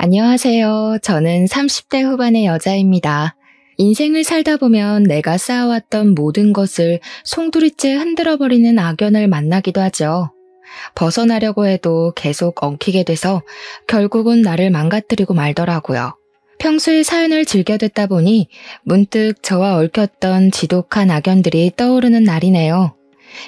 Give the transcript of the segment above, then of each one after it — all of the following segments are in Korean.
안녕하세요. 저는 30대 후반의 여자입니다. 인생을 살다 보면 내가 쌓아왔던 모든 것을 송두리째 흔들어버리는 악연을 만나기도 하죠. 벗어나려고 해도 계속 엉키게 돼서 결국은 나를 망가뜨리고 말더라고요. 평소에 사연을 즐겨 듣다 보니 문득 저와 얽혔던 지독한 악연들이 떠오르는 날이네요.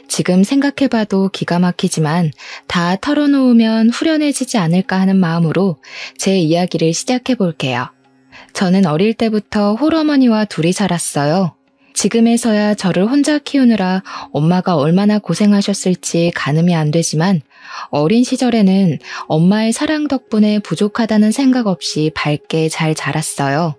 지금 생각해봐도 기가 막히지만 다 털어놓으면 후련해지지 않을까 하는 마음으로 제 이야기를 시작해볼게요. 저는 어릴 때부터 홀어머니와 둘이 살았어요. 지금에서야 저를 혼자 키우느라 엄마가 얼마나 고생하셨을지 가늠이 안 되지만 어린 시절에는 엄마의 사랑 덕분에 부족하다는 생각 없이 밝게 잘 자랐어요.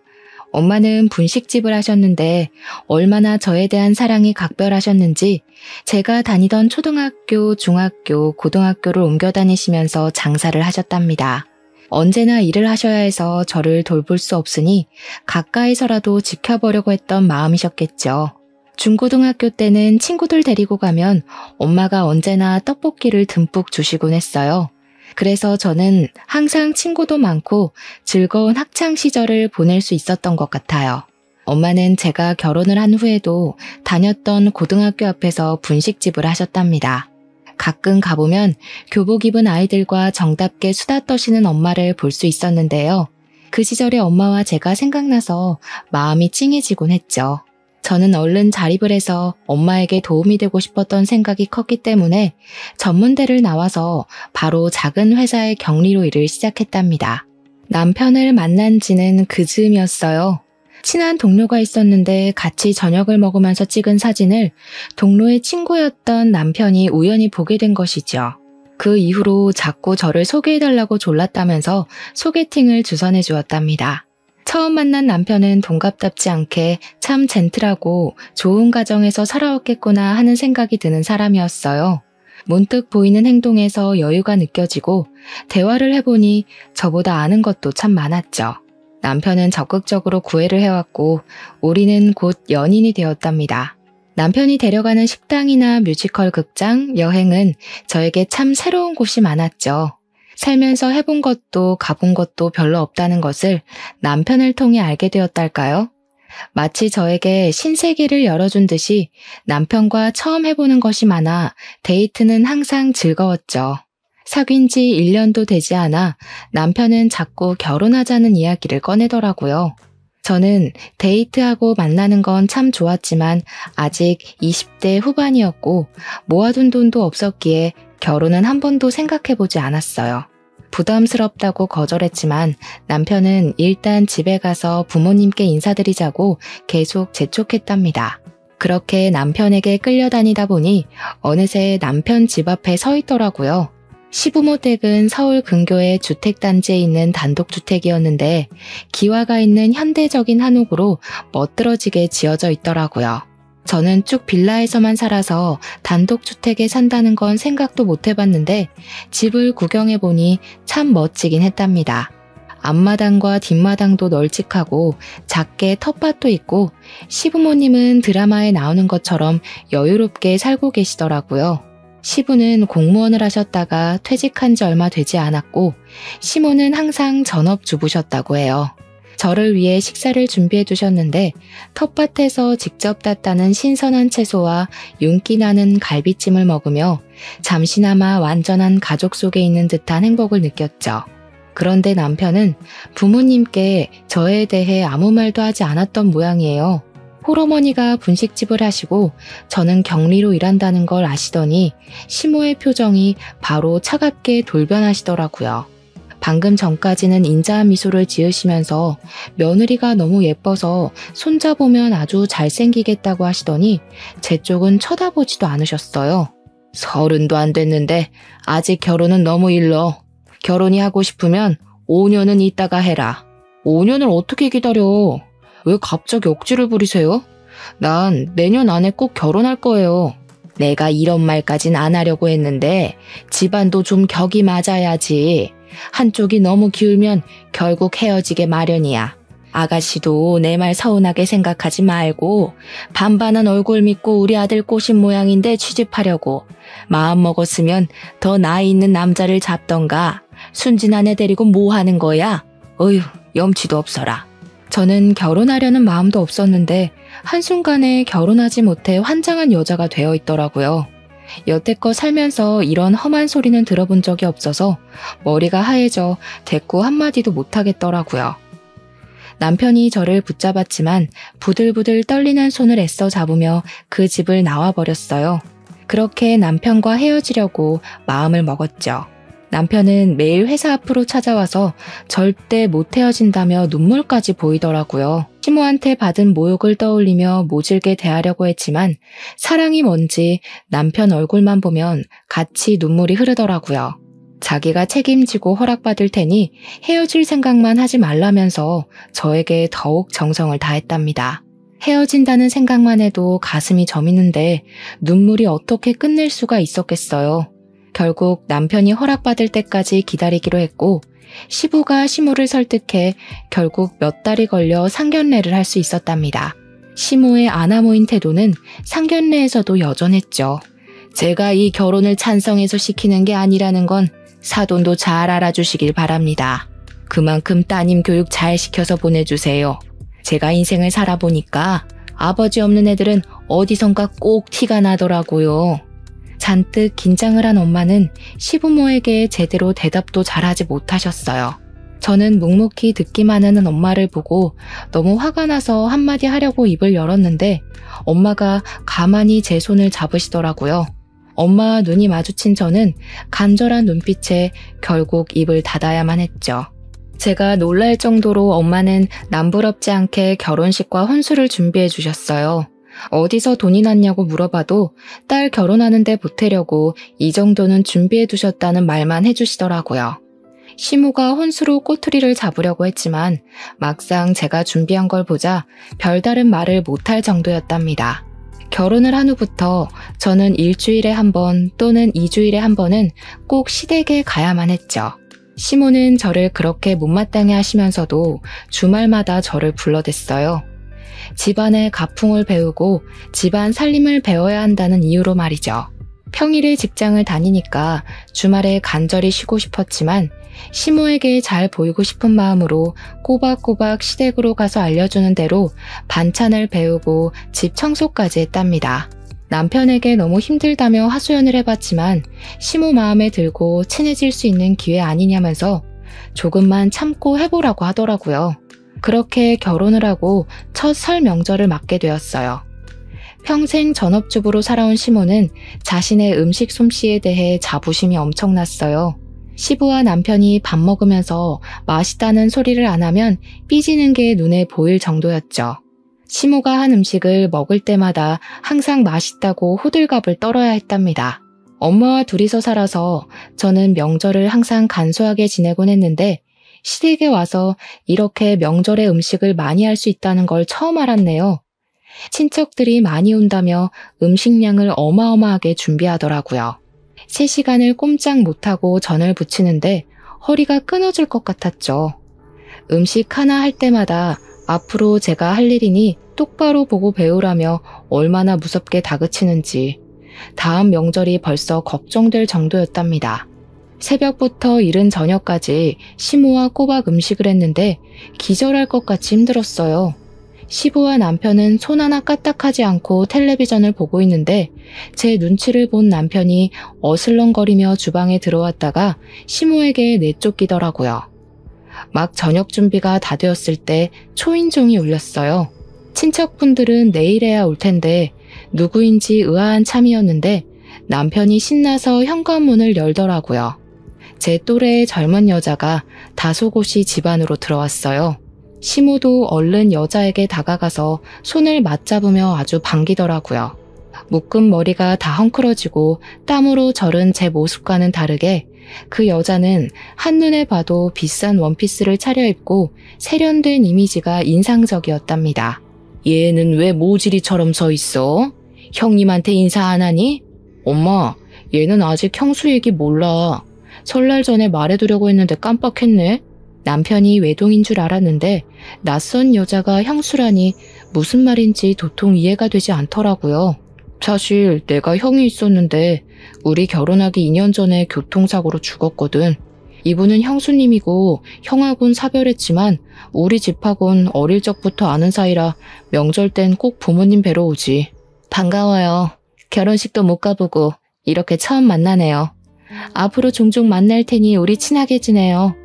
엄마는 분식집을 하셨는데 얼마나 저에 대한 사랑이 각별하셨는지 제가 다니던 초등학교, 중학교, 고등학교를 옮겨 다니시면서 장사를 하셨답니다. 언제나 일을 하셔야 해서 저를 돌볼 수 없으니 가까이서라도 지켜보려고 했던 마음이셨겠죠. 중고등학교 때는 친구들 데리고 가면 엄마가 언제나 떡볶이를 듬뿍 주시곤 했어요. 그래서 저는 항상 친구도 많고 즐거운 학창 시절을 보낼 수 있었던 것 같아요. 엄마는 제가 결혼을 한 후에도 다녔던 고등학교 앞에서 분식집을 하셨답니다. 가끔 가보면 교복 입은 아이들과 정답게 수다 떠시는 엄마를 볼 수 있었는데요. 그 시절의 엄마와 제가 생각나서 마음이 찡해지곤 했죠. 저는 얼른 자립을 해서 엄마에게 도움이 되고 싶었던 생각이 컸기 때문에 전문대를 나와서 바로 작은 회사의 경리로 일을 시작했답니다. 남편을 만난 지는 그 즈음이었어요. 친한 동료가 있었는데 같이 저녁을 먹으면서 찍은 사진을 동료의 친구였던 남편이 우연히 보게 된 것이죠. 그 이후로 자꾸 저를 소개해달라고 졸랐다면서 소개팅을 주선해 주었답니다. 처음 만난 남편은 동갑답지 않게 참 젠틀하고 좋은 가정에서 살아왔겠구나 하는 생각이 드는 사람이었어요. 문득 보이는 행동에서 여유가 느껴지고 대화를 해보니 저보다 아는 것도 참 많았죠. 남편은 적극적으로 구애를 해왔고 우리는 곧 연인이 되었답니다. 남편이 데려가는 식당이나 뮤지컬 극장, 여행은 저에게 참 새로운 곳이 많았죠. 살면서 해본 것도 가본 것도 별로 없다는 것을 남편을 통해 알게 되었달까요? 마치 저에게 신세계를 열어준 듯이 남편과 처음 해보는 것이 많아 데이트는 항상 즐거웠죠. 사귄 지 1년도 되지 않아 남편은 자꾸 결혼하자는 이야기를 꺼내더라고요. 저는 데이트하고 만나는 건 참 좋았지만 아직 20대 후반이었고 모아둔 돈도 없었기에 결혼은 한 번도 생각해보지 않았어요. 부담스럽다고 거절했지만 남편은 일단 집에 가서 부모님께 인사드리자고 계속 재촉했답니다. 그렇게 남편에게 끌려다니다 보니 어느새 남편 집 앞에 서 있더라고요. 시부모 댁은 서울 근교의 주택단지에 있는 단독주택이었는데 기와가 있는 현대적인 한옥으로 멋들어지게 지어져 있더라고요. 저는 쭉 빌라에서만 살아서 단독주택에 산다는 건 생각도 못 해봤는데 집을 구경해보니 참 멋지긴 했답니다. 앞마당과 뒷마당도 널찍하고 작게 텃밭도 있고 시부모님은 드라마에 나오는 것처럼 여유롭게 살고 계시더라고요. 시부는 공무원을 하셨다가 퇴직한 지 얼마 되지 않았고 시모는 항상 전업주부셨다고 해요. 저를 위해 식사를 준비해 두셨는데 텃밭에서 직접 땄다는 신선한 채소와 윤기 나는 갈비찜을 먹으며 잠시나마 완전한 가족 속에 있는 듯한 행복을 느꼈죠. 그런데 남편은 부모님께 저에 대해 아무 말도 하지 않았던 모양이에요. 홀어머니가 분식집을 하시고 저는 경리로 일한다는 걸 아시더니 시모의 표정이 바로 차갑게 돌변하시더라고요. 방금 전까지는 인자한 미소를 지으시면서 며느리가 너무 예뻐서 손자보면 아주 잘생기겠다고 하시더니 제 쪽은 쳐다보지도 않으셨어요. 30도 안 됐는데 아직 결혼은 너무 일러. 결혼이 하고 싶으면 5년은 있다가 해라. 5년을 어떻게 기다려? 왜 갑자기 억지를 부리세요? 난 내년 안에 꼭 결혼할 거예요. 내가 이런 말까진 안 하려고 했는데 집안도 좀 격이 맞아야지. 한쪽이 너무 기울면 결국 헤어지게 마련이야. 아가씨도 내 말 서운하게 생각하지 말고 반반한 얼굴 믿고 우리 아들 꼬신 모양인데 취집하려고 마음 먹었으면 더 나이 있는 남자를 잡던가 순진한 애 데리고 뭐 하는 거야? 어휴, 염치도 없어라. 저는 결혼하려는 마음도 없었는데 한순간에 결혼하지 못해 환장한 여자가 되어 있더라고요. 여태껏 살면서 이런 험한 소리는 들어본 적이 없어서 머리가 하얘져 대꾸 한마디도 못하겠더라고요. 남편이 저를 붙잡았지만 부들부들 떨리는 손을 애써 잡으며 그 집을 나와버렸어요. 그렇게 남편과 헤어지려고 마음을 먹었죠. 남편은 매일 회사 앞으로 찾아와서 절대 못 헤어진다며 눈물까지 보이더라고요. 시모한테 받은 모욕을 떠올리며 모질게 대하려고 했지만 사랑이 뭔지 남편 얼굴만 보면 같이 눈물이 흐르더라고요. 자기가 책임지고 허락받을 테니 헤어질 생각만 하지 말라면서 저에게 더욱 정성을 다했답니다. 헤어진다는 생각만 해도 가슴이 저미는데 눈물이 어떻게 끝낼 수가 있었겠어요. 결국 남편이 허락받을 때까지 기다리기로 했고 시부가 시모를 설득해 결국 몇 달이 걸려 상견례를 할 수 있었답니다. 시모의 아나모인 태도는 상견례에서도 여전했죠. 제가 이 결혼을 찬성해서 시키는 게 아니라는 건 사돈도 잘 알아주시길 바랍니다. 그만큼 따님 교육 잘 시켜서 보내주세요. 제가 인생을 살아보니까 아버지 없는 애들은 어디선가 꼭 티가 나더라고요. 잔뜩 긴장을 한 엄마는 시부모에게 제대로 대답도 잘하지 못하셨어요. 저는 묵묵히 듣기만 하는 엄마를 보고 너무 화가 나서 한마디 하려고 입을 열었는데 엄마가 가만히 제 손을 잡으시더라고요. 엄마와 눈이 마주친 저는 간절한 눈빛에 결국 입을 닫아야만 했죠. 제가 놀랄 정도로 엄마는 남부럽지 않게 결혼식과 혼수를 준비해 주셨어요. 어디서 돈이 났냐고 물어봐도 딸 결혼하는데 보태려고 이 정도는 준비해 두셨다는 말만 해주시더라고요. 시모가 혼수로 꼬투리를 잡으려고 했지만 막상 제가 준비한 걸 보자 별다른 말을 못할 정도였답니다. 결혼을 한 후부터 저는 일주일에 한 번 또는 2주일에 한 번은 꼭 시댁에 가야만 했죠. 시모는 저를 그렇게 못마땅해 하시면서도 주말마다 저를 불러댔어요. 집안의 가풍을 배우고 집안 살림을 배워야 한다는 이유로 말이죠. 평일에 직장을 다니니까 주말에 간절히 쉬고 싶었지만 시모에게 잘 보이고 싶은 마음으로 꼬박꼬박 시댁으로 가서 알려주는 대로 반찬을 배우고 집 청소까지 했답니다. 남편에게 너무 힘들다며 하소연을 해봤지만 시모 마음에 들고 친해질 수 있는 기회 아니냐면서 조금만 참고 해보라고 하더라고요. 그렇게 결혼을 하고 첫 설 명절을 맞게 되었어요. 평생 전업주부로 살아온 시모는 자신의 음식 솜씨에 대해 자부심이 엄청났어요. 시부와 남편이 밥 먹으면서 맛있다는 소리를 안 하면 삐지는 게 눈에 보일 정도였죠. 시모가 한 음식을 먹을 때마다 항상 맛있다고 호들갑을 떨어야 했답니다. 엄마와 둘이서 살아서 저는 명절을 항상 간소하게 지내곤 했는데 시댁에 와서 이렇게 명절에 음식을 많이 할 수 있다는 걸 처음 알았네요. 친척들이 많이 온다며 음식량을 어마어마하게 준비하더라고요. 3시간을 꼼짝 못하고 전을 부치는데 허리가 끊어질 것 같았죠. 음식 하나 할 때마다 앞으로 제가 할 일이니 똑바로 보고 배우라며 얼마나 무섭게 다그치는지 다음 명절이 벌써 걱정될 정도였답니다. 새벽부터 이른 저녁까지 시모와 꼬박 음식을 했는데 기절할 것 같이 힘들었어요. 시부와 남편은 손 하나 까딱하지 않고 텔레비전을 보고 있는데 제 눈치를 본 남편이 어슬렁거리며 주방에 들어왔다가 시모에게 내쫓기더라고요. 막 저녁 준비가 다 되었을 때 초인종이 울렸어요. 친척분들은 내일에야 올 텐데 누구인지 의아한 참이었는데 남편이 신나서 현관문을 열더라고요. 제 또래의 젊은 여자가 다소곳이 집 안으로 들어왔어요. 시모도 얼른 여자에게 다가가서 손을 맞잡으며 아주 반기더라고요. 묶은 머리가 다 헝클어지고 땀으로 절은 제 모습과는 다르게 그 여자는 한눈에 봐도 비싼 원피스를 차려입고 세련된 이미지가 인상적이었답니다. 얘는 왜 모질이처럼 서 있어? 형님한테 인사 안 하니? 엄마, 얘는 아직 형수 얘기 몰라. 설날 전에 말해두려고 했는데 깜빡했네. 남편이 외동인 줄 알았는데 낯선 여자가 형수라니 무슨 말인지 도통 이해가 되지 않더라고요. 사실 내가 형이 있었는데 우리 결혼하기 2년 전에 교통사고로 죽었거든. 이분은 형수님이고 형하고는 사별했지만 우리 집하고는 어릴 적부터 아는 사이라 명절 땐 꼭 부모님 뵈러 오지. 반가워요. 결혼식도 못 가보고 이렇게 처음 만나네요. 앞으로 종종 만날 테니 우리 친하게 지내요.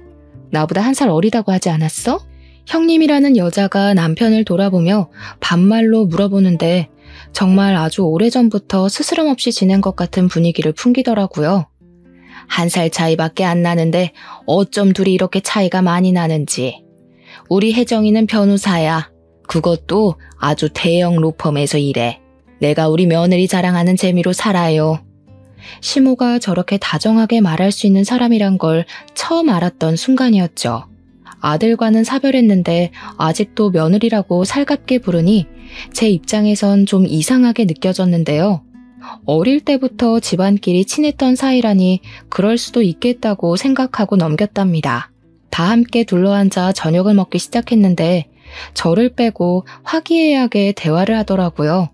나보다 1살 어리다고 하지 않았어? 형님이라는 여자가 남편을 돌아보며 반말로 물어보는데 정말 아주 오래전부터 스스럼 없이 지낸 것 같은 분위기를 풍기더라고요. 1살 차이밖에 안 나는데 어쩜 둘이 이렇게 차이가 많이 나는지. 우리 혜정이는 변호사야. 그것도 아주 대형 로펌에서 일해. 내가 우리 며느리 자랑하는 재미로 살아요. 시모가 저렇게 다정하게 말할 수 있는 사람이란 걸 처음 알았던 순간이었죠. 아들과는 사별했는데 아직도 며느리라고 살갑게 부르니 제 입장에선 좀 이상하게 느껴졌는데요. 어릴 때부터 집안끼리 친했던 사이라니 그럴 수도 있겠다고 생각하고 넘겼답니다. 다 함께 둘러앉아 저녁을 먹기 시작했는데 저를 빼고 화기애애하게 대화를 하더라고요.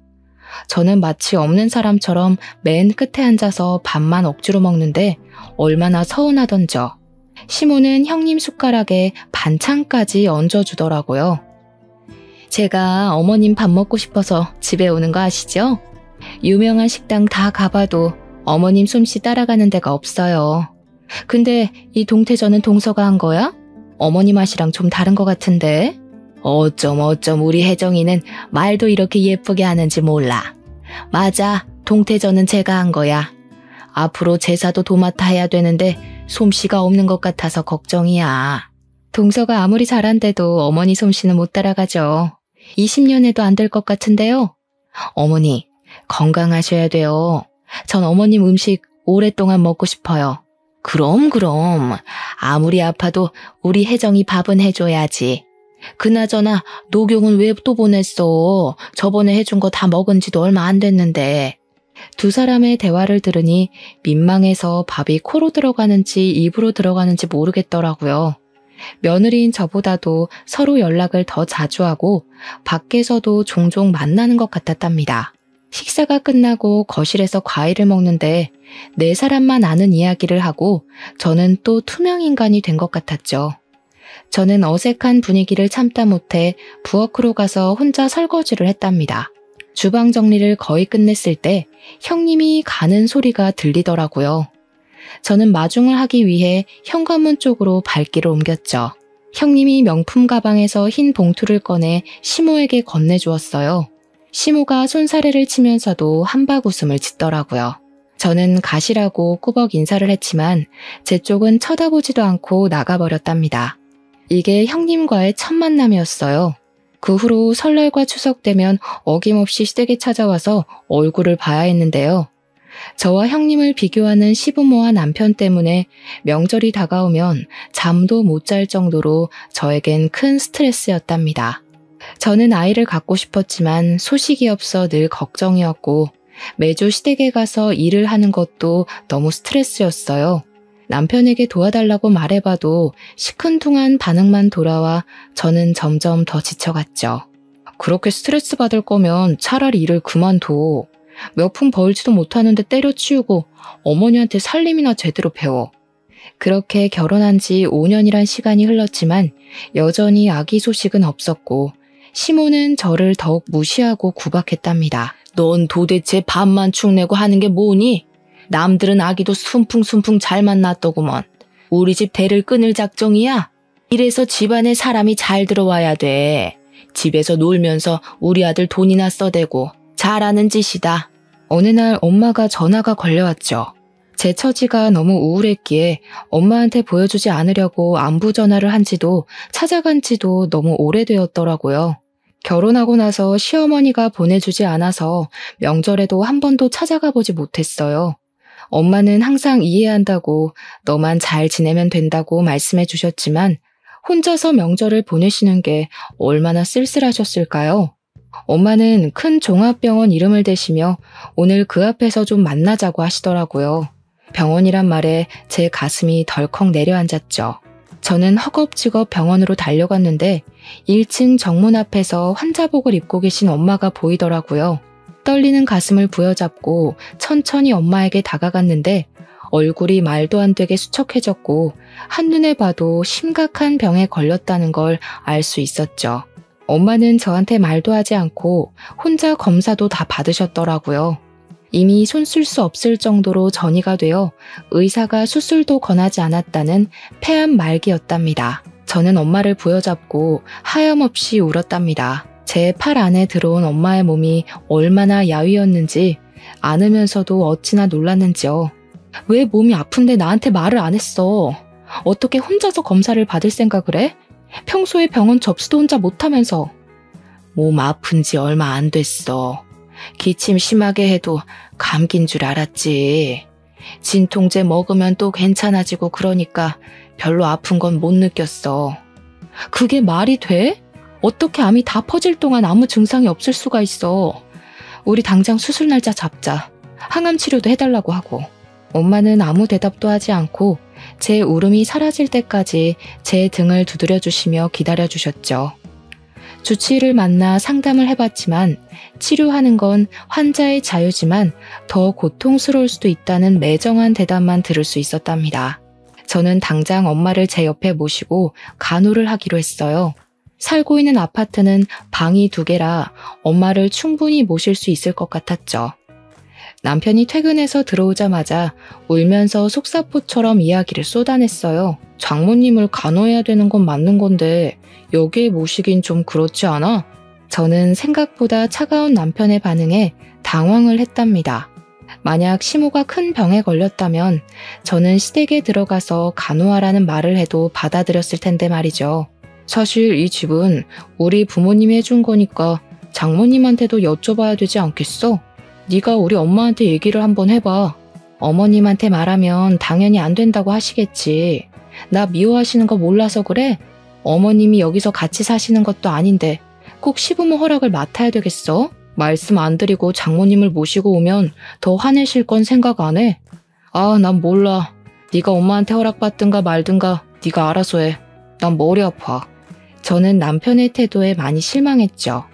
저는 마치 없는 사람처럼 맨 끝에 앉아서 밥만 억지로 먹는데 얼마나 서운하던져. 시모는 형님 숟가락에 반찬까지 얹어주더라고요. 제가 어머님 밥 먹고 싶어서 집에 오는 거 아시죠? 유명한 식당 다 가봐도 어머님 솜씨 따라가는 데가 없어요. 근데 이 동태전은 동서가 한 거야? 어머니 맛이랑 좀 다른 것 같은데? 어쩜 우리 혜정이는 말도 이렇게 예쁘게 하는지 몰라. 맞아, 동태전은 제가 한 거야. 앞으로 제사도 도맡아 해야 되는데 솜씨가 없는 것 같아서 걱정이야. 동서가 아무리 잘한데도 어머니 솜씨는 못 따라가죠. 20년에도 안 될 것 같은데요. 어머니, 건강하셔야 돼요. 전 어머님 음식 오랫동안 먹고 싶어요. 그럼. 아무리 아파도 우리 혜정이 밥은 해줘야지. 그나저나 녹용은 왜 또 보냈어? 저번에 해준 거 다 먹은 지도 얼마 안 됐는데. 두 사람의 대화를 들으니 민망해서 밥이 코로 들어가는지 입으로 들어가는지 모르겠더라고요. 며느리인 저보다도 서로 연락을 더 자주 하고 밖에서도 종종 만나는 것 같았답니다. 식사가 끝나고 거실에서 과일을 먹는데 4사람만 아는 이야기를 하고 저는 또 투명인간이 된 것 같았죠. 저는 어색한 분위기를 참다 못해 부엌으로 가서 혼자 설거지를 했답니다. 주방 정리를 거의 끝냈을 때 형님이 가는 소리가 들리더라고요. 저는 마중을 하기 위해 현관문 쪽으로 발길을 옮겼죠. 형님이 명품 가방에서 흰 봉투를 꺼내 시모에게 건네주었어요. 시모가 손사래를 치면서도 한박 웃음을 짓더라고요. 저는 가시라고 꾸벅 인사를 했지만 제 쪽은 쳐다보지도 않고 나가버렸답니다. 이게 형님과의 첫 만남이었어요. 그 후로 설날과 추석 되면 어김없이 시댁에 찾아와서 얼굴을 봐야 했는데요. 저와 형님을 비교하는 시부모와 남편 때문에 명절이 다가오면 잠도 못 잘 정도로 저에겐 큰 스트레스였답니다. 저는 아이를 갖고 싶었지만 소식이 없어 늘 걱정이었고 매주 시댁에 가서 일을 하는 것도 너무 스트레스였어요. 남편에게 도와달라고 말해봐도 시큰둥한 반응만 돌아와 저는 점점 더 지쳐갔죠. 그렇게 스트레스 받을 거면 차라리 일을 그만둬. 몇 푼 벌지도 못하는데 때려치우고 어머니한테 살림이나 제대로 배워. 그렇게 결혼한 지 5년이란 시간이 흘렀지만 여전히 아기 소식은 없었고 시모는 저를 더욱 무시하고 구박했답니다. 넌 도대체 밥만 축내고 하는 게 뭐니? 남들은 아기도 순풍순풍 잘만 낳았더구먼. 우리 집 대를 끊을 작정이야? 이래서 집안에 사람이 잘 들어와야 돼. 집에서 놀면서 우리 아들 돈이나 써대고 잘하는 짓이다. 어느 날 엄마가 전화가 걸려왔죠. 제 처지가 너무 우울했기에 엄마한테 보여주지 않으려고 안부 전화를 한 지도 찾아간 지도 너무 오래되었더라고요. 결혼하고 나서 시어머니가 보내주지 않아서 명절에도 한 번도 찾아가 보지 못했어요. 엄마는 항상 이해한다고 너만 잘 지내면 된다고 말씀해 주셨지만 혼자서 명절을 보내시는 게 얼마나 쓸쓸하셨을까요? 엄마는 큰 종합병원 이름을 대시며 오늘 그 앞에서 좀 만나자고 하시더라고요. 병원이란 말에 제 가슴이 덜컥 내려앉았죠. 저는 허겁지겁 병원으로 달려갔는데 1층 정문 앞에서 환자복을 입고 계신 엄마가 보이더라고요. 떨리는 가슴을 부여잡고 천천히 엄마에게 다가갔는데 얼굴이 말도 안 되게 수척해졌고 한눈에 봐도 심각한 병에 걸렸다는 걸 알 수 있었죠. 엄마는 저한테 말도 하지 않고 혼자 검사도 다 받으셨더라고요. 이미 손 쓸 수 없을 정도로 전이가 되어 의사가 수술도 권하지 않았다는 폐암 말기였답니다. 저는 엄마를 부여잡고 하염없이 울었답니다. 제 팔 안에 들어온 엄마의 몸이 얼마나 야위었는지 안으면서도 어찌나 놀랐는지요. 왜 몸이 아픈데 나한테 말을 안 했어? 어떻게 혼자서 검사를 받을 생각을 해? 평소에 병원 접수도 혼자 못하면서. 몸 아픈 지 얼마 안 됐어. 기침 심하게 해도 감기인 줄 알았지. 진통제 먹으면 또 괜찮아지고 그러니까 별로 아픈 건 못 느꼈어. 그게 말이 돼? 어떻게 암이 다 퍼질 동안 아무 증상이 없을 수가 있어. 우리 당장 수술 날짜 잡자. 항암 치료도 해달라고 하고. 엄마는 아무 대답도 하지 않고 제 울음이 사라질 때까지 제 등을 두드려 주시며 기다려 주셨죠. 주치의를 만나 상담을 해봤지만 치료하는 건 환자의 자유지만 더 고통스러울 수도 있다는 매정한 대답만 들을 수 있었답니다. 저는 당장 엄마를 제 옆에 모시고 간호를 하기로 했어요. 살고 있는 아파트는 방이 2개라 엄마를 충분히 모실 수 있을 것 같았죠. 남편이 퇴근해서 들어오자마자 울면서 속사포처럼 이야기를 쏟아냈어요. 장모님을 간호해야 되는 건 맞는 건데 여기에 모시긴 좀 그렇지 않아? 저는 생각보다 차가운 남편의 반응에 당황을 했답니다. 만약 시모가 큰 병에 걸렸다면 저는 시댁에 들어가서 간호하라는 말을 해도 받아들였을 텐데 말이죠. 사실 이 집은 우리 부모님이 해준 거니까 장모님한테도 여쭤봐야 되지 않겠어? 네가 우리 엄마한테 얘기를 한번 해봐. 어머님한테 말하면 당연히 안 된다고 하시겠지. 나 미워하시는 거 몰라서 그래? 어머님이 여기서 같이 사시는 것도 아닌데 꼭 시부모 허락을 맡아야 되겠어? 말씀 안 드리고 장모님을 모시고 오면 더 화내실 건 생각 안 해? 아, 난 몰라. 네가 엄마한테 허락받든가 말든가 네가 알아서 해. 난 머리 아파. 저는 남편의 태도에 많이 실망했죠.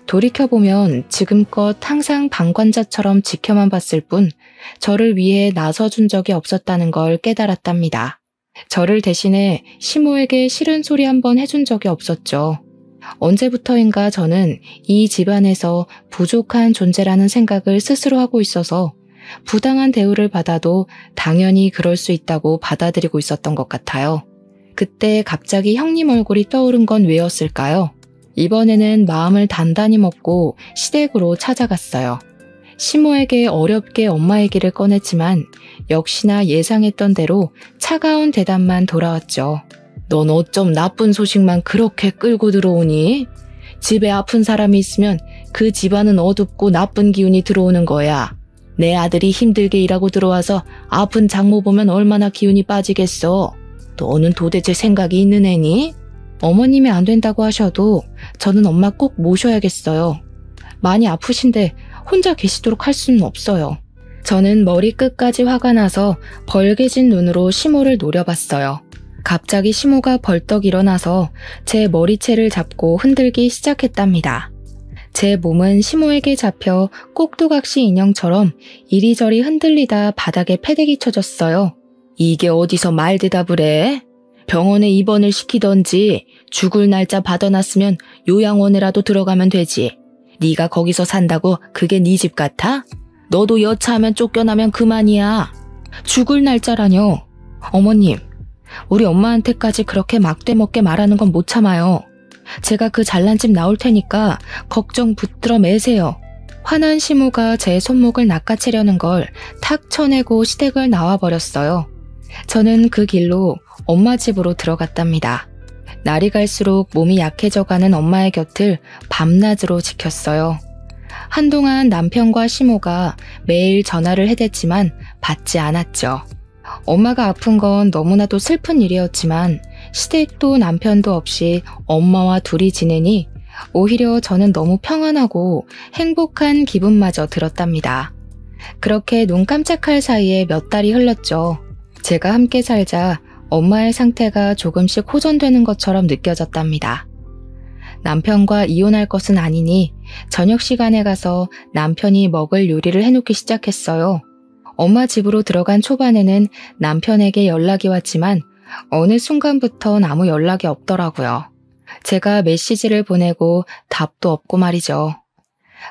돌이켜보면 지금껏 항상 방관자처럼 지켜만 봤을 뿐 저를 위해 나서준 적이 없었다는 걸 깨달았답니다. 저를 대신해 시모에게 싫은 소리 한번 해준 적이 없었죠. 언제부터인가 저는 이 집안에서 부족한 존재라는 생각을 스스로 하고 있어서 부당한 대우를 받아도 당연히 그럴 수 있다고 받아들이고 있었던 것 같아요. 그때 갑자기 형님 얼굴이 떠오른 건 왜였을까요? 이번에는 마음을 단단히 먹고 시댁으로 찾아갔어요. 시모에게 어렵게 엄마 얘기를 꺼냈지만 역시나 예상했던 대로 차가운 대답만 돌아왔죠. 넌 어쩜 나쁜 소식만 그렇게 끌고 들어오니? 집에 아픈 사람이 있으면 그 집안은 어둡고 나쁜 기운이 들어오는 거야. 내 아들이 힘들게 일하고 들어와서 아픈 장모 보면 얼마나 기운이 빠지겠어. 너는 도대체 생각이 있는 애니? 어머님이 안 된다고 하셔도 저는 엄마 꼭 모셔야겠어요. 많이 아프신데 혼자 계시도록 할 수는 없어요. 저는 머리끝까지 화가 나서 벌개진 눈으로 시모를 노려봤어요. 갑자기 시모가 벌떡 일어나서 제 머리채를 잡고 흔들기 시작했답니다. 제 몸은 시모에게 잡혀 꼭두각시 인형처럼 이리저리 흔들리다 바닥에 패대기 쳐졌어요. 이게 어디서 말대답을 해? 병원에 입원을 시키던지 죽을 날짜 받아놨으면 요양원에라도 들어가면 되지. 네가 거기서 산다고 그게 네 집 같아? 너도 여차하면 쫓겨나면 그만이야. 죽을 날짜라뇨. 어머님, 우리 엄마한테까지 그렇게 막대먹게 말하는 건 못 참아요. 제가 그 잘난 집 나올 테니까 걱정 붙들어 매세요. 화난 시모가 제 손목을 낚아채려는 걸 탁 쳐내고 시댁을 나와버렸어요. 저는 그 길로 엄마 집으로 들어갔답니다. 날이 갈수록 몸이 약해져가는 엄마의 곁을 밤낮으로 지켰어요. 한동안 남편과 시모가 매일 전화를 해댔지만 받지 않았죠. 엄마가 아픈 건 너무나도 슬픈 일이었지만 시댁도 남편도 없이 엄마와 둘이 지내니 오히려 저는 너무 평안하고 행복한 기분마저 들었답니다. 그렇게 눈 깜짝할 사이에 몇 달이 흘렀죠. 제가 함께 살자 엄마의 상태가 조금씩 호전되는 것처럼 느껴졌답니다. 남편과 이혼할 것은 아니니 저녁 시간에 가서 남편이 먹을 요리를 해놓기 시작했어요. 엄마 집으로 들어간 초반에는 남편에게 연락이 왔지만 어느 순간부턴 아무 연락이 없더라고요. 제가 메시지를 보내고 답도 없고 말이죠.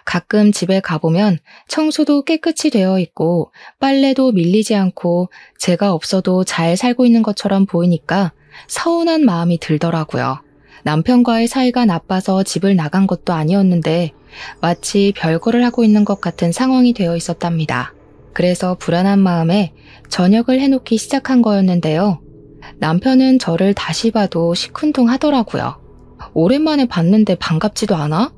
가끔 집에 가보면 청소도 깨끗이 되어 있고 빨래도 밀리지 않고 제가 없어도 잘 살고 있는 것처럼 보이니까 서운한 마음이 들더라고요. 남편과의 사이가 나빠서 집을 나간 것도 아니었는데 마치 별거를 하고 있는 것 같은 상황이 되어 있었답니다. 그래서 불안한 마음에 저녁을 해놓기 시작한 거였는데요. 남편은 저를 다시 봐도 시큰둥하더라고요. 오랜만에 봤는데 반갑지도 않아?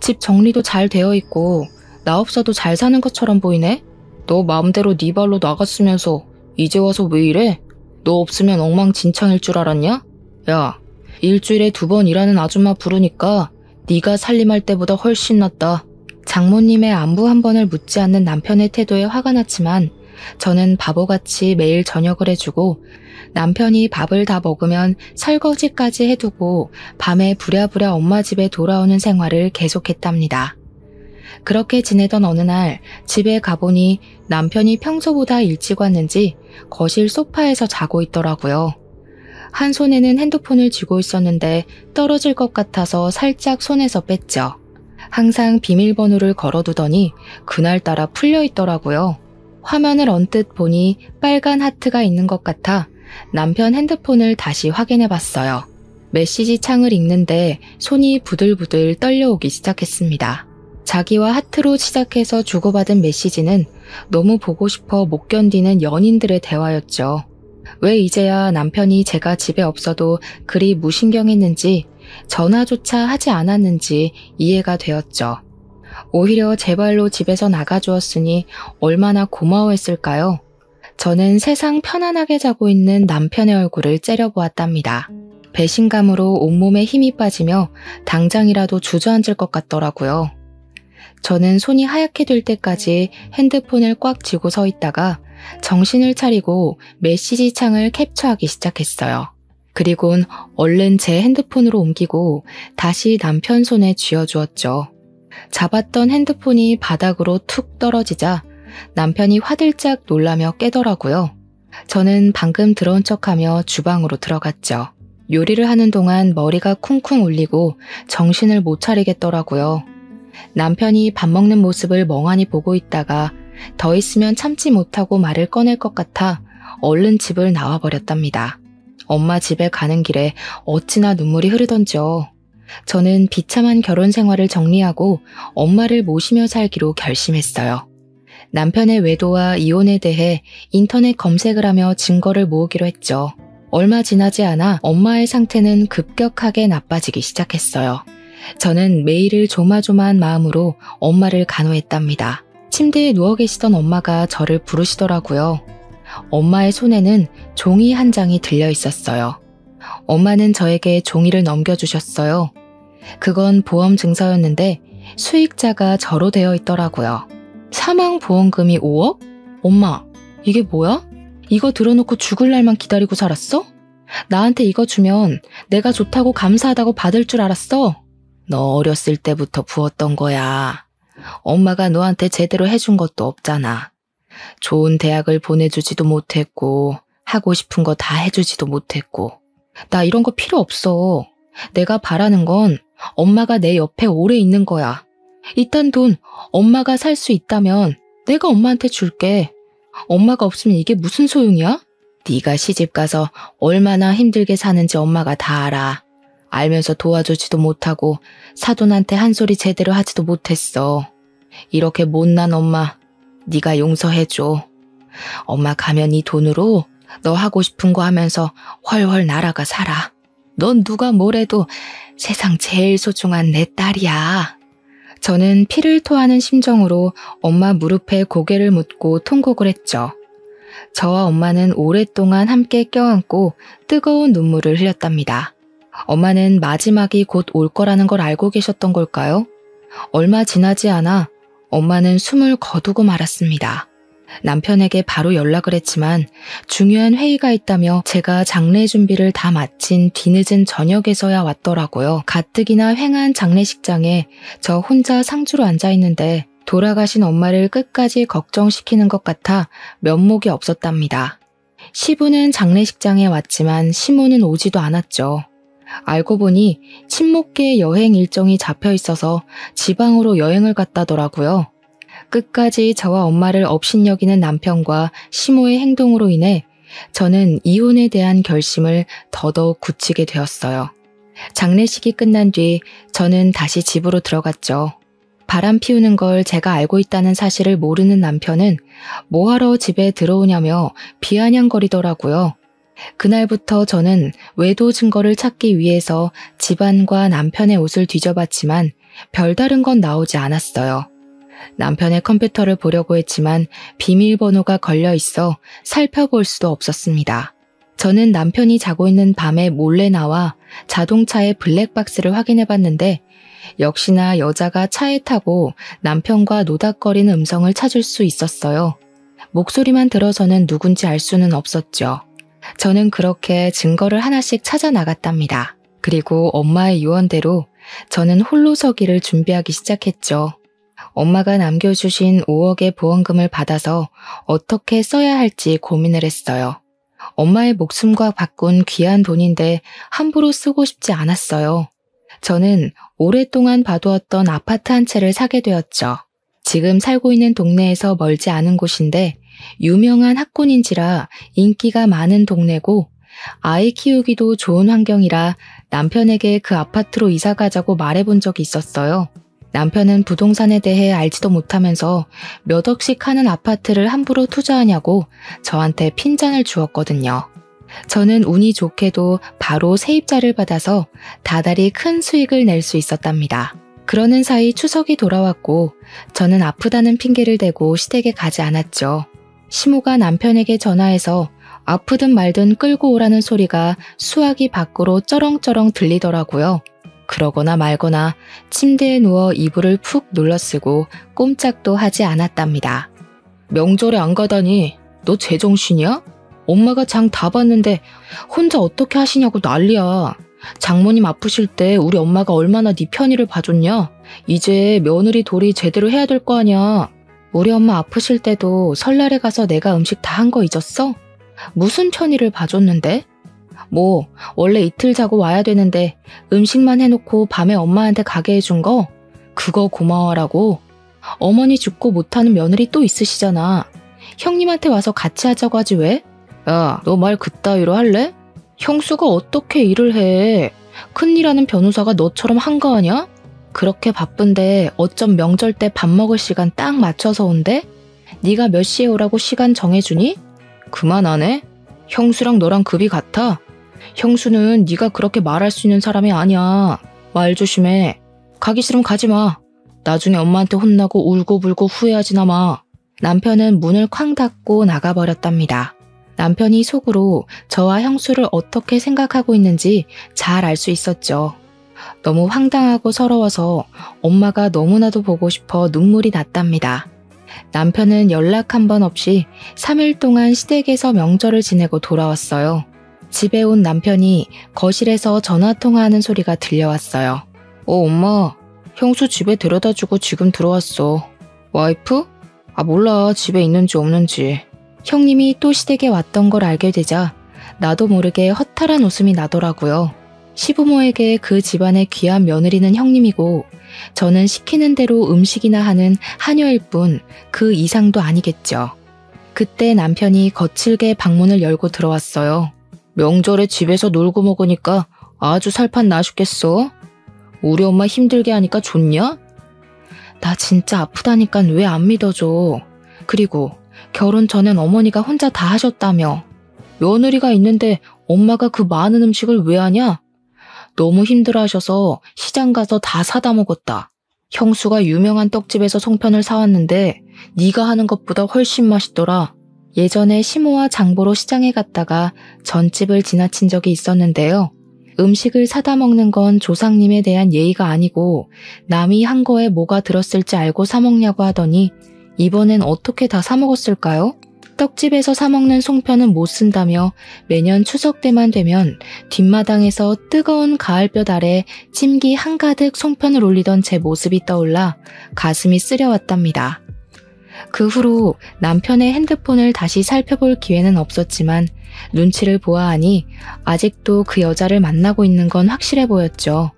집 정리도 잘 되어 있고 나 없어도 잘 사는 것처럼 보이네? 너 마음대로 네 발로 나갔으면서 이제 와서 왜 이래? 너 없으면 엉망진창일 줄 알았냐? 야, 일주일에 2번 일하는 아줌마 부르니까 네가 살림할 때보다 훨씬 낫다. 장모님의 안부 한 번을 묻지 않는 남편의 태도에 화가 났지만 저는 바보같이 매일 저녁을 해주고 남편이 밥을 다 먹으면 설거지까지 해두고 밤에 부랴부랴 엄마 집에 돌아오는 생활을 계속했답니다. 그렇게 지내던 어느 날 집에 가보니 남편이 평소보다 일찍 왔는지 거실 소파에서 자고 있더라고요. 한 손에는 핸드폰을 쥐고 있었는데 떨어질 것 같아서 살짝 손에서 뺐죠. 항상 비밀번호를 걸어두더니 그날따라 풀려 있더라고요. 화면을 언뜻 보니 빨간 하트가 있는 것 같아 남편 핸드폰을 다시 확인해 봤어요. 메시지 창을 읽는데 손이 부들부들 떨려오기 시작했습니다. 자기와 하트로 시작해서 주고받은 메시지는 너무 보고 싶어 못 견디는 연인들의 대화였죠. 왜 이제야 남편이 제가 집에 없어도 그리 무신경했는지 전화조차 하지 않았는지 이해가 되었죠. 오히려 제 발로 집에서 나가주었으니 얼마나 고마워했을까요? 저는 세상 편안하게 자고 있는 남편의 얼굴을 째려보았답니다. 배신감으로 온몸에 힘이 빠지며 당장이라도 주저앉을 것 같더라고요. 저는 손이 하얗게 될 때까지 핸드폰을 꽉 쥐고 서 있다가 정신을 차리고 메시지 창을 캡처하기 시작했어요. 그리곤 얼른 제 핸드폰으로 옮기고 다시 남편 손에 쥐어주었죠. 잡았던 핸드폰이 바닥으로 툭 떨어지자 남편이 화들짝 놀라며 깨더라고요. 저는 방금 들어온 척하며 주방으로 들어갔죠. 요리를 하는 동안 머리가 쿵쿵 울리고 정신을 못 차리겠더라고요. 남편이 밥 먹는 모습을 멍하니 보고 있다가 더 있으면 참지 못하고 말을 꺼낼 것 같아 얼른 집을 나와버렸답니다. 엄마 집에 가는 길에 어찌나 눈물이 흐르던지요. 저는 비참한 결혼 생활을 정리하고 엄마를 모시며 살기로 결심했어요. 남편의 외도와 이혼에 대해 인터넷 검색을 하며 증거를 모으기로 했죠. 얼마 지나지 않아 엄마의 상태는 급격하게 나빠지기 시작했어요. 저는 매일을 조마조마한 마음으로 엄마를 간호했답니다. 침대에 누워 계시던 엄마가 저를 부르시더라고요. 엄마의 손에는 종이 한 장이 들려 있었어요. 엄마는 저에게 종이를 넘겨주셨어요. 그건 보험 증서였는데 수익자가 저로 되어 있더라고요. 사망보험금이 5억? 엄마, 이게 뭐야? 이거 들어놓고 죽을 날만 기다리고 살았어? 나한테 이거 주면 내가 좋다고 감사하다고 받을 줄 알았어? 너 어렸을 때부터 부었던 거야. 엄마가 너한테 제대로 해준 것도 없잖아. 좋은 대학을 보내주지도 못했고 하고 싶은 거 다 해주지도 못했고 나 이런 거 필요 없어. 내가 바라는 건 엄마가 내 옆에 오래 있는 거야. 이딴 돈 엄마가 살 수 있다면 내가 엄마한테 줄게. 엄마가 없으면 이게 무슨 소용이야? 네가 시집가서 얼마나 힘들게 사는지 엄마가 다 알아. 알면서 도와주지도 못하고 사돈한테 한 소리 제대로 하지도 못했어. 이렇게 못난 엄마 네가 용서해줘. 엄마 가면 이 돈으로 너 하고 싶은 거 하면서 훨훨 날아가 살아. 넌 누가 뭐래도 세상 제일 소중한 내 딸이야. 저는 피를 토하는 심정으로 엄마 무릎에 고개를 묻고 통곡을 했죠. 저와 엄마는 오랫동안 함께 껴안고 뜨거운 눈물을 흘렸답니다. 엄마는 마지막이 곧 올 거라는 걸 알고 계셨던 걸까요? 얼마 지나지 않아 엄마는 숨을 거두고 말았습니다. 남편에게 바로 연락을 했지만 중요한 회의가 있다며 제가 장례 준비를 다 마친 뒤늦은 저녁에서야 왔더라고요. 가뜩이나 횡한 장례식장에 저 혼자 상주로 앉아있는데 돌아가신 엄마를 끝까지 걱정시키는 것 같아 면목이 없었답니다. 시부는 장례식장에 왔지만 시모는 오지도 않았죠. 알고 보니 친목계 여행 일정이 잡혀 있어서 지방으로 여행을 갔다더라고요. 끝까지 저와 엄마를 업신여기는 남편과 시모의 행동으로 인해 저는 이혼에 대한 결심을 더더욱 굳히게 되었어요. 장례식이 끝난 뒤 저는 다시 집으로 들어갔죠. 바람 피우는 걸 제가 알고 있다는 사실을 모르는 남편은 뭐하러 집에 들어오냐며 비아냥거리더라고요. 그날부터 저는 외도 증거를 찾기 위해서 집안과 남편의 옷을 뒤져봤지만 별다른 건 나오지 않았어요. 남편의 컴퓨터를 보려고 했지만 비밀번호가 걸려 있어 살펴볼 수도 없었습니다. 저는 남편이 자고 있는 밤에 몰래 나와 자동차의 블랙박스를 확인해봤는데 역시나 여자가 차에 타고 남편과 노닥거리는 음성을 찾을 수 있었어요. 목소리만 들어서는 누군지 알 수는 없었죠. 저는 그렇게 증거를 하나씩 찾아 나갔답니다. 그리고 엄마의 유언대로 저는 홀로 서기를 준비하기 시작했죠. 엄마가 남겨주신 5억의 보험금을 받아서 어떻게 써야 할지 고민을 했어요. 엄마의 목숨과 바꾼 귀한 돈인데 함부로 쓰고 싶지 않았어요. 저는 오랫동안 봐두었던 아파트 한 채를 사게 되었죠. 지금 살고 있는 동네에서 멀지 않은 곳인데 유명한 학군인지라 인기가 많은 동네고 아이 키우기도 좋은 환경이라 남편에게 그 아파트로 이사 가자고 말해본 적이 있었어요. 남편은 부동산에 대해 알지도 못하면서 몇 억씩 하는 아파트를 함부로 투자하냐고 저한테 핀잔을 주었거든요. 저는 운이 좋게도 바로 세입자를 받아서 다달이 큰 수익을 낼 수 있었답니다. 그러는 사이 추석이 돌아왔고 저는 아프다는 핑계를 대고 시댁에 가지 않았죠. 시모가 남편에게 전화해서 아프든 말든 끌고 오라는 소리가 수화기 밖으로 쩌렁쩌렁 들리더라고요. 그러거나 말거나 침대에 누워 이불을 푹 눌러쓰고 꼼짝도 하지 않았답니다. 명절에 안 가다니 너 제정신이야? 엄마가 장 다 봤는데 혼자 어떻게 하시냐고 난리야. 장모님 아프실 때 우리 엄마가 얼마나 네 편의를 봐줬냐? 이제 며느리 도리 제대로 해야 될 거 아니야. 우리 엄마 아프실 때도 설날에 가서 내가 음식 다 한 거 잊었어? 무슨 편의를 봐줬는데? 뭐 원래 이틀 자고 와야 되는데 음식만 해놓고 밤에 엄마한테 가게 해준 거? 그거 고마워라고? 어머니 죽고 못하는 며느리 또 있으시잖아. 형님한테 와서 같이 하자고 하지 왜? 야, 너 말 그따위로 할래? 형수가 어떻게 일을 해? 큰일하는 변호사가 너처럼 한가하냐? 그렇게 바쁜데 어쩜 명절 때 밥 먹을 시간 딱 맞춰서 온대? 네가 몇 시에 오라고 시간 정해주니? 그만 안 해? 형수랑 너랑 급이 같아? 형수는 네가 그렇게 말할 수 있는 사람이 아니야. 말 조심해. 가기 싫으면 가지 마. 나중에 엄마한테 혼나고 울고불고 후회하지나 마. 남편은 문을 쾅 닫고 나가버렸답니다. 남편이 속으로 저와 형수를 어떻게 생각하고 있는지 잘 알 수 있었죠. 너무 황당하고 서러워서 엄마가 너무나도 보고 싶어 눈물이 났답니다. 남편은 연락 한 번 없이 3일 동안 시댁에서 명절을 지내고 돌아왔어요. 집에 온 남편이 거실에서 전화통화하는 소리가 들려왔어요. 엄마, 형수 집에 데려다주고 지금 들어왔어. 와이프? 몰라, 집에 있는지 없는지. 형님이 또 시댁에 왔던 걸 알게 되자 나도 모르게 허탈한 웃음이 나더라고요. 시부모에게 그 집안의 귀한 며느리는 형님이고 저는 시키는 대로 음식이나 하는 하녀일 뿐 그 이상도 아니겠죠. 그때 남편이 거칠게 방문을 열고 들어왔어요. 명절에 집에서 놀고 먹으니까 아주 살판 나죽겠어. 우리 엄마 힘들게 하니까 좋냐? 나 진짜 아프다니까 왜 안 믿어줘. 그리고 결혼 전엔 어머니가 혼자 다 하셨다며. 며느리가 있는데 엄마가 그 많은 음식을 왜 하냐? 너무 힘들어하셔서 시장 가서 다 사다 먹었다. 형수가 유명한 떡집에서 송편을 사왔는데 네가 하는 것보다 훨씬 맛있더라. 예전에 시모와 장보러 시장에 갔다가 전집을 지나친 적이 있었는데요. 음식을 사다 먹는 건 조상님에 대한 예의가 아니고 남이 한 거에 뭐가 들었을지 알고 사 먹냐고 하더니 이번엔 어떻게 다 사 먹었을까요? 떡집에서 사먹는 송편은 못 쓴다며 매년 추석 때만 되면 뒷마당에서 뜨거운 가을볕 아래 찜기 한가득 송편을 올리던 제 모습이 떠올라 가슴이 쓰려왔답니다. 그 후로 남편의 핸드폰을 다시 살펴볼 기회는 없었지만 눈치를 보아하니 아직도 그 여자를 만나고 있는 건 확실해 보였죠.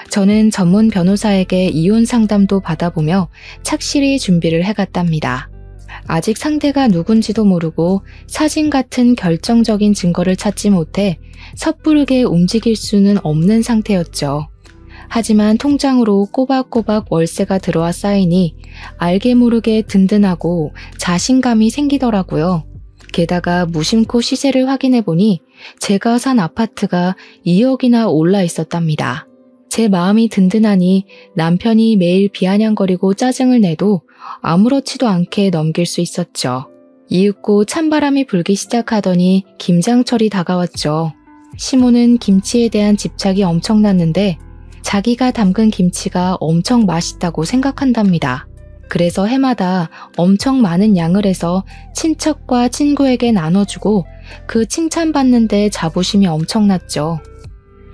저는 전문 변호사에게 이혼 상담도 받아보며 착실히 준비를 해갔답니다. 아직 상대가 누군지도 모르고 사진 같은 결정적인 증거를 찾지 못해 섣부르게 움직일 수는 없는 상태였죠. 하지만 통장으로 꼬박꼬박 월세가 들어와 쌓이니 알게 모르게 든든하고 자신감이 생기더라고요. 게다가 무심코 시세를 확인해보니 제가 산 아파트가 2억이나 올라 있었답니다. 제 마음이 든든하니 남편이 매일 비아냥거리고 짜증을 내도 아무렇지도 않게 넘길 수 있었죠. 이윽고 찬바람이 불기 시작하더니 김장철이 다가왔죠. 시모는 김치에 대한 집착이 엄청났는데 자기가 담근 김치가 엄청 맛있다고 생각한답니다. 그래서 해마다 엄청 많은 양을 해서 친척과 친구에게 나눠주고 그 칭찬받는데 자부심이 엄청났죠.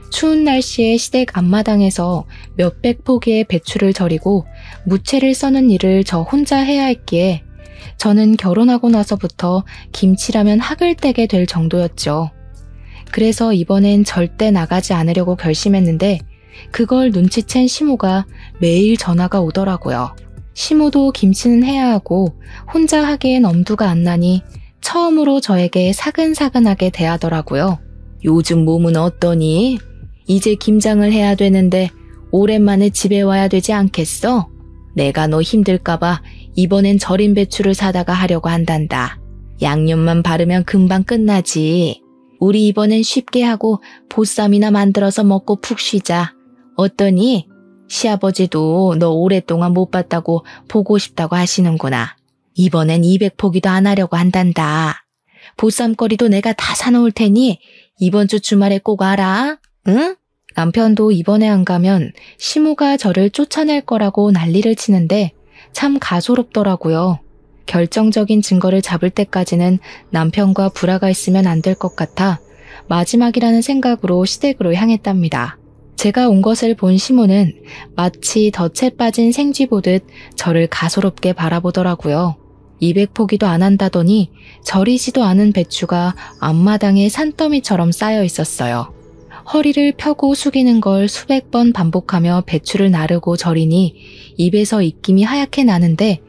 추운 날씨에 시댁 앞마당에서 몇백 포기의 배추를 절이고 무채를 써는 일을 저 혼자 해야 했기에 저는 결혼하고 나서부터 김치라면 학을 떼게 될 정도였죠. 그래서 이번엔 절대 나가지 않으려고 결심했는데 그걸 눈치챈 시모가 매일 전화가 오더라고요. 시모도 김치는 해야 하고 혼자 하기엔 엄두가 안 나니 처음으로 저에게 사근사근하게 대하더라고요. 요즘 몸은 어떠니? 이제 김장을 해야 되는데 오랜만에 집에 와야 되지 않겠어? 내가 너 힘들까봐 이번엔 절인 배추를 사다가 하려고 한단다. 양념만 바르면 금방 끝나지. 우리 이번엔 쉽게 하고 보쌈이나 만들어서 먹고 푹 쉬자. 어떠니? 시아버지도 너 오랫동안 못 봤다고 보고 싶다고 하시는구나. 이번엔 200포기도 안 하려고 한단다. 보쌈거리도 내가 다 사놓을 테니 이번 주 주말에 꼭 와라. 응? 남편도 이번에 안 가면 시모가 저를 쫓아낼 거라고 난리를 치는데 참 가소롭더라고요. 결정적인 증거를 잡을 때까지는 남편과 불화가 있으면 안 될 것 같아 마지막이라는 생각으로 시댁으로 향했답니다. 제가 온 것을 본 시모는 마치 덫에 빠진 생쥐 보듯 저를 가소롭게 바라보더라고요. 200포기도 안 한다더니 절이지도 않은 배추가 앞마당에 산더미처럼 쌓여 있었어요. 허리를 펴고 숙이는 걸 수백 번 반복하며 배추를 나르고 절이니 입에서 입김이 하얗게 나는데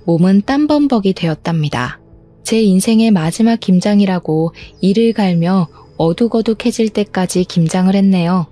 몸은 땀범벅이 되었답니다. 제 인생의 마지막 김장이라고 이를 갈며 어둑어둑해질 때까지 김장을 했네요.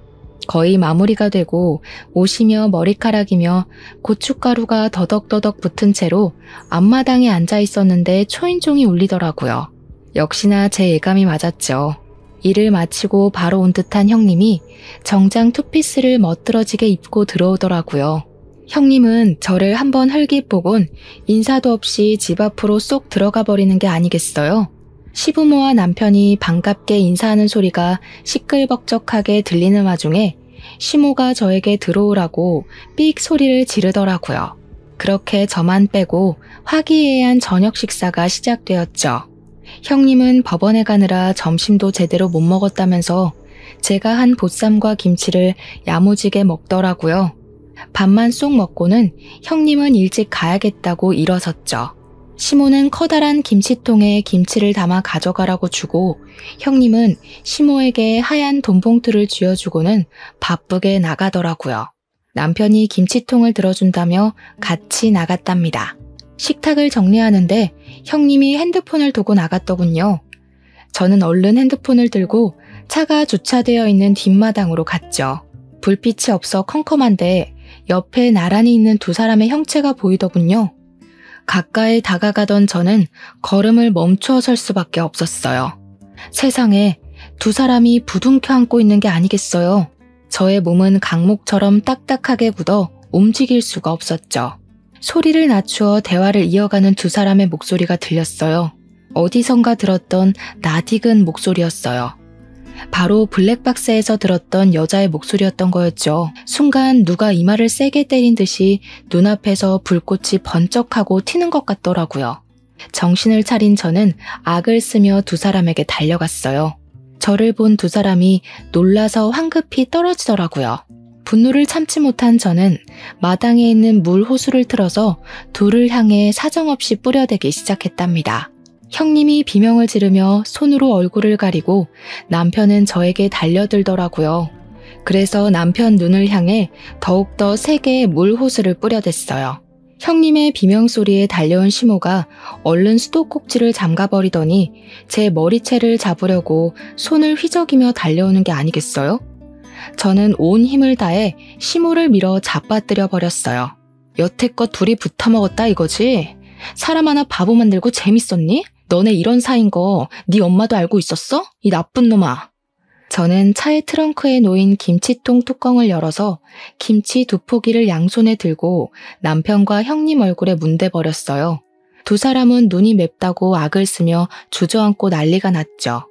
거의 마무리가 되고 옷이며 머리카락이며 고춧가루가 더덕더덕 붙은 채로 앞마당에 앉아 있었는데 초인종이 울리더라고요. 역시나 제 예감이 맞았죠. 일을 마치고 바로 온 듯한 형님이 정장 투피스를 멋들어지게 입고 들어오더라고요. 형님은 저를 한번 흘깃보곤 인사도 없이 집 앞으로 쏙 들어가 버리는 게 아니겠어요? 시부모와 남편이 반갑게 인사하는 소리가 시끌벅적하게 들리는 와중에 시모가 저에게 들어오라고 삑 소리를 지르더라고요. 그렇게 저만 빼고 화기애애한 저녁 식사가 시작되었죠. 형님은 법원에 가느라 점심도 제대로 못 먹었다면서 제가 한 보쌈과 김치를 야무지게 먹더라고요. 밥만 쏙 먹고는 형님은 일찍 가야겠다고 일어섰죠. 시모는 커다란 김치통에 김치를 담아 가져가라고 주고 형님은 시모에게 하얀 돈봉투를 쥐어주고는 바쁘게 나가더라고요. 남편이 김치통을 들어준다며 같이 나갔답니다. 식탁을 정리하는데 형님이 핸드폰을 두고 나갔더군요. 저는 얼른 핸드폰을 들고 차가 주차되어 있는 뒷마당으로 갔죠. 불빛이 없어 컴컴한데 옆에 나란히 있는 두 사람의 형체가 보이더군요. 가까이 다가가던 저는 걸음을 멈추어 설 수밖에 없었어요. 세상에 두 사람이 부둥켜 안고 있는 게 아니겠어요. 저의 몸은 강목처럼 딱딱하게 굳어 움직일 수가 없었죠. 소리를 낮추어 대화를 이어가는 두 사람의 목소리가 들렸어요. 어디선가 들었던 낯익은 목소리였어요. 바로 블랙박스에서 들었던 여자의 목소리였던 거였죠. 순간 누가 이마를 세게 때린 듯이 눈앞에서 불꽃이 번쩍하고 튀는 것 같더라고요. 정신을 차린 저는 악을 쓰며 두 사람에게 달려갔어요. 저를 본 두 사람이 놀라서 황급히 떨어지더라고요. 분노를 참지 못한 저는 마당에 있는 물 호수를 틀어서 둘을 향해 사정없이 뿌려대기 시작했답니다. 형님이 비명을 지르며 손으로 얼굴을 가리고 남편은 저에게 달려들더라고요. 그래서 남편 눈을 향해 더욱더 세게 물 호수를 뿌려댔어요. 형님의 비명소리에 달려온 시모가 얼른 수도꼭지를 잠가버리더니 제 머리채를 잡으려고 손을 휘저기며 달려오는 게 아니겠어요? 저는 온 힘을 다해 시모를 밀어 잡아뜨려 버렸어요. 여태껏 둘이 붙어먹었다 이거지? 사람 하나 바보 만들고 재밌었니? 너네 이런 사이인 거 네 엄마도 알고 있었어? 이 나쁜 놈아. 저는 차의 트렁크에 놓인 김치통 뚜껑을 열어서 김치 두 포기를 양손에 들고 남편과 형님 얼굴에 문대버렸어요. 두 사람은 눈이 맵다고 악을 쓰며 주저앉고 난리가 났죠.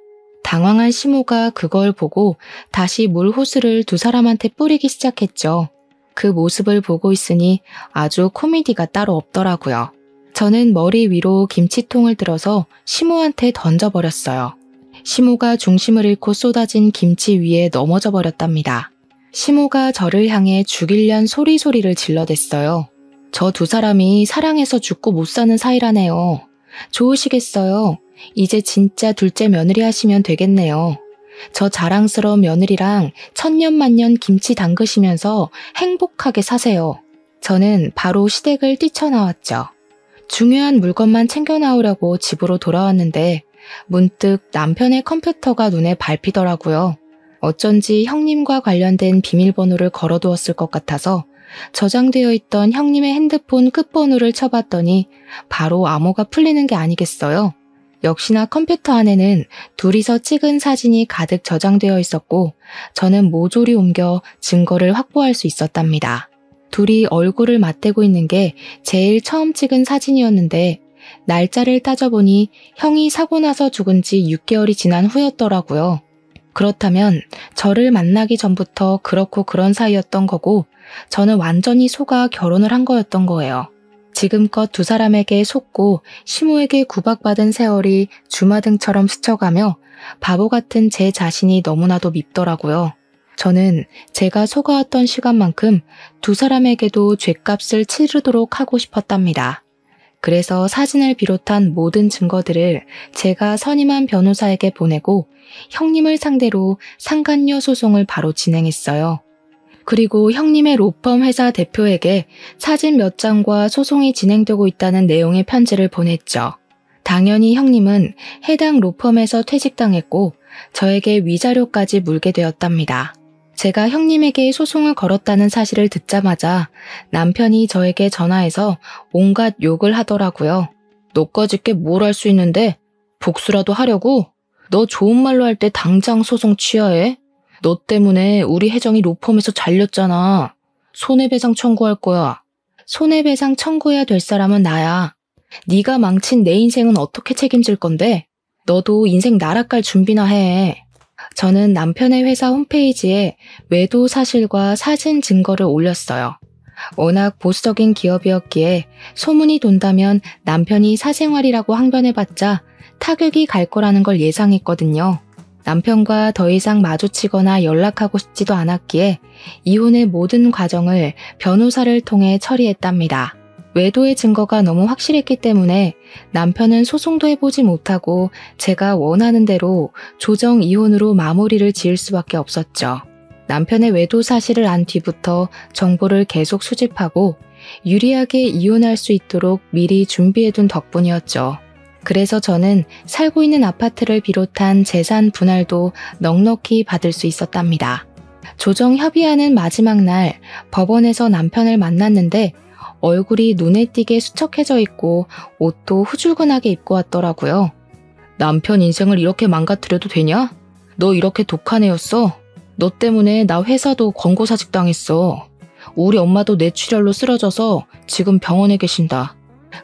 당황한 시모가 그걸 보고 다시 물 호수를 두 사람한테 뿌리기 시작했죠. 그 모습을 보고 있으니 아주 코미디가 따로 없더라고요. 저는 머리 위로 김치통을 들어서 시모한테 던져버렸어요. 시모가 중심을 잃고 쏟아진 김치 위에 넘어져 버렸답니다. 시모가 저를 향해 죽일련 소리를 질러댔어요. 저 두 사람이 사랑해서 죽고 못 사는 사이라네요. 좋으시겠어요. 이제 진짜 둘째 며느리 하시면 되겠네요. 저 자랑스러운 며느리랑 천년만년 김치 담그시면서 행복하게 사세요. 저는 바로 시댁을 뛰쳐나왔죠. 중요한 물건만 챙겨 나오려고 집으로 돌아왔는데 문득 남편의 컴퓨터가 눈에 밟히더라고요. 어쩐지 형님과 관련된 비밀번호를 걸어두었을 것 같아서 저장되어 있던 형님의 핸드폰 끝번호를 쳐봤더니 바로 암호가 풀리는 게 아니겠어요? 역시나 컴퓨터 안에는 둘이서 찍은 사진이 가득 저장되어 있었고 저는 모조리 옮겨 증거를 확보할 수 있었답니다. 둘이 얼굴을 맞대고 있는 게 제일 처음 찍은 사진이었는데 날짜를 따져보니 형이 사고 나서 죽은 지 6개월이 지난 후였더라고요. 그렇다면 저를 만나기 전부터 그렇고 그런 사이였던 거고 저는 완전히 속아 결혼을 한 거였던 거예요. 지금껏 두 사람에게 속고 시모에게 구박받은 세월이 주마등처럼 스쳐가며 바보 같은 제 자신이 너무나도 밉더라고요. 저는 제가 속아왔던 시간만큼 두 사람에게도 죗값을 치르도록 하고 싶었답니다. 그래서 사진을 비롯한 모든 증거들을 제가 선임한 변호사에게 보내고 형님을 상대로 상간녀 소송을 바로 진행했어요. 그리고 형님의 로펌 회사 대표에게 사진 몇 장과 소송이 진행되고 있다는 내용의 편지를 보냈죠. 당연히 형님은 해당 로펌에서 퇴직당했고 저에게 위자료까지 물게 되었답니다. 제가 형님에게 소송을 걸었다는 사실을 듣자마자 남편이 저에게 전화해서 온갖 욕을 하더라고요. 너까짓 게 뭘 할 수 있는데 복수라도 하려고? 너 좋은 말로 할 때 당장 소송 취하해? 너 때문에 우리 혜정이 로펌에서 잘렸잖아. 손해배상 청구할 거야. 손해배상 청구해야 될 사람은 나야. 네가 망친 내 인생은 어떻게 책임질 건데? 너도 인생 나락갈 준비나 해. 저는 남편의 회사 홈페이지에 외도 사실과 사진 증거를 올렸어요. 워낙 보수적인 기업이었기에 소문이 돈다면 남편이 사생활이라고 항변해봤자 타격이 갈 거라는 걸 예상했거든요. 남편과 더 이상 마주치거나 연락하고 싶지도 않았기에 이혼의 모든 과정을 변호사를 통해 처리했답니다. 외도의 증거가 너무 확실했기 때문에 남편은 소송도 해보지 못하고 제가 원하는 대로 조정 이혼으로 마무리를 지을 수밖에 없었죠. 남편의 외도 사실을 안 뒤부터 정보를 계속 수집하고 유리하게 이혼할 수 있도록 미리 준비해둔 덕분이었죠. 그래서 저는 살고 있는 아파트를 비롯한 재산 분할도 넉넉히 받을 수 있었답니다. 조정 협의하는 마지막 날 법원에서 남편을 만났는데 얼굴이 눈에 띄게 수척해져 있고 옷도 후줄근하게 입고 왔더라고요. 남편 인생을 이렇게 망가뜨려도 되냐? 너 이렇게 독한 애였어? 너 때문에 나 회사도 권고사직 당했어. 우리 엄마도 뇌출혈로 쓰러져서 지금 병원에 계신다.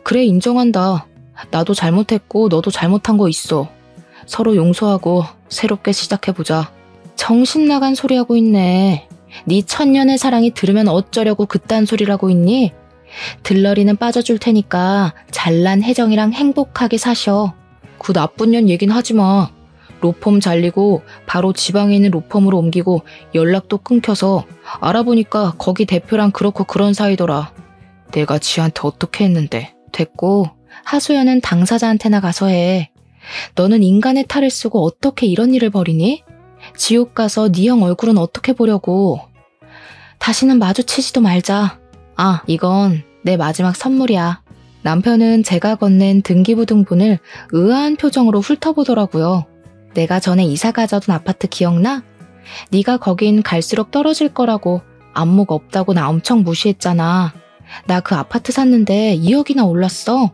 그래, 인정한다. 나도 잘못했고 너도 잘못한 거 있어. 서로 용서하고 새롭게 시작해보자. 정신 나간 소리 하고 있네. 네 천년의 사랑이 들으면 어쩌려고 그딴 소리라고 있니? 들러리는 빠져줄 테니까 잘난 혜정이랑 행복하게 사셔. 그 나쁜 년 얘긴 하지 마. 로펌 잘리고 바로 지방에 있는 로펌으로 옮기고 연락도 끊겨서 알아보니까 거기 대표랑 그렇고 그런 사이더라. 내가 지한테 어떻게 했는데. 됐고 하소연은 당사자한테나 가서 해. 너는 인간의 탈을 쓰고 어떻게 이런 일을 벌이니? 지옥 가서 네 형 얼굴은 어떻게 보려고. 다시는 마주치지도 말자. 아, 이건 내 마지막 선물이야. 남편은 제가 건넨 등기부등본을 의아한 표정으로 훑어보더라고요. 내가 전에 이사 가자던 아파트 기억나? 네가 거긴 갈수록 떨어질 거라고 안목 없다고 나 엄청 무시했잖아. 나 그 아파트 샀는데 2억이나 올랐어.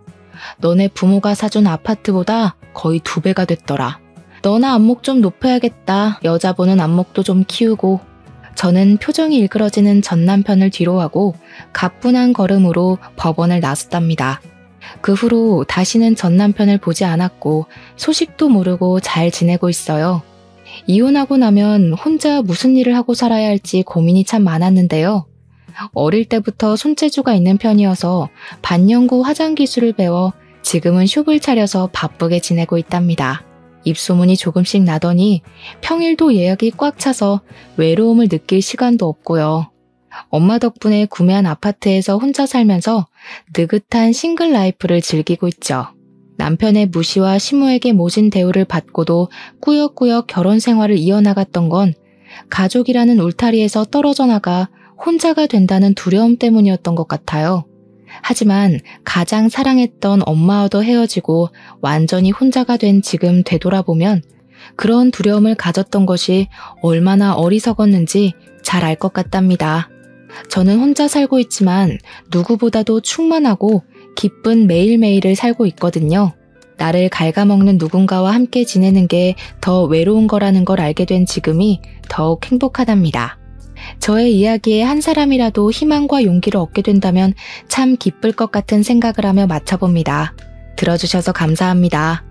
너네 부모가 사준 아파트보다 거의 2배가 됐더라. 너나 안목 좀 높여야겠다. 여자 보는 안목도 좀 키우고. 저는 표정이 일그러지는 전 남편을 뒤로하고 가뿐한 걸음으로 법원을 나섰답니다. 그 후로 다시는 전 남편을 보지 않았고 소식도 모르고 잘 지내고 있어요. 이혼하고 나면 혼자 무슨 일을 하고 살아야 할지 고민이 참 많았는데요. 어릴 때부터 손재주가 있는 편이어서 반영구 화장 기술을 배워 지금은 숍을 차려서 바쁘게 지내고 있답니다. 입소문이 조금씩 나더니 평일도 예약이 꽉 차서 외로움을 느낄 시간도 없고요. 엄마 덕분에 구매한 아파트에서 혼자 살면서 느긋한 싱글 라이프를 즐기고 있죠. 남편의 무시와 시무에게 모진 대우를 받고도 꾸역꾸역 결혼 생활을 이어나갔던 건 가족이라는 울타리에서 떨어져 나가 혼자가 된다는 두려움 때문이었던 것 같아요. 하지만 가장 사랑했던 엄마와도 헤어지고 완전히 혼자가 된 지금 되돌아보면 그런 두려움을 가졌던 것이 얼마나 어리석었는지 잘 알 것 같답니다. 저는 혼자 살고 있지만 누구보다도 충만하고 기쁜 매일매일을 살고 있거든요. 나를 갉아먹는 누군가와 함께 지내는 게 더 외로운 거라는 걸 알게 된 지금이 더욱 행복하답니다. 저의 이야기에 한 사람이라도 희망과 용기를 얻게 된다면 참 기쁠 것 같은 생각을 하며 마쳐봅니다. 들어주셔서 감사합니다.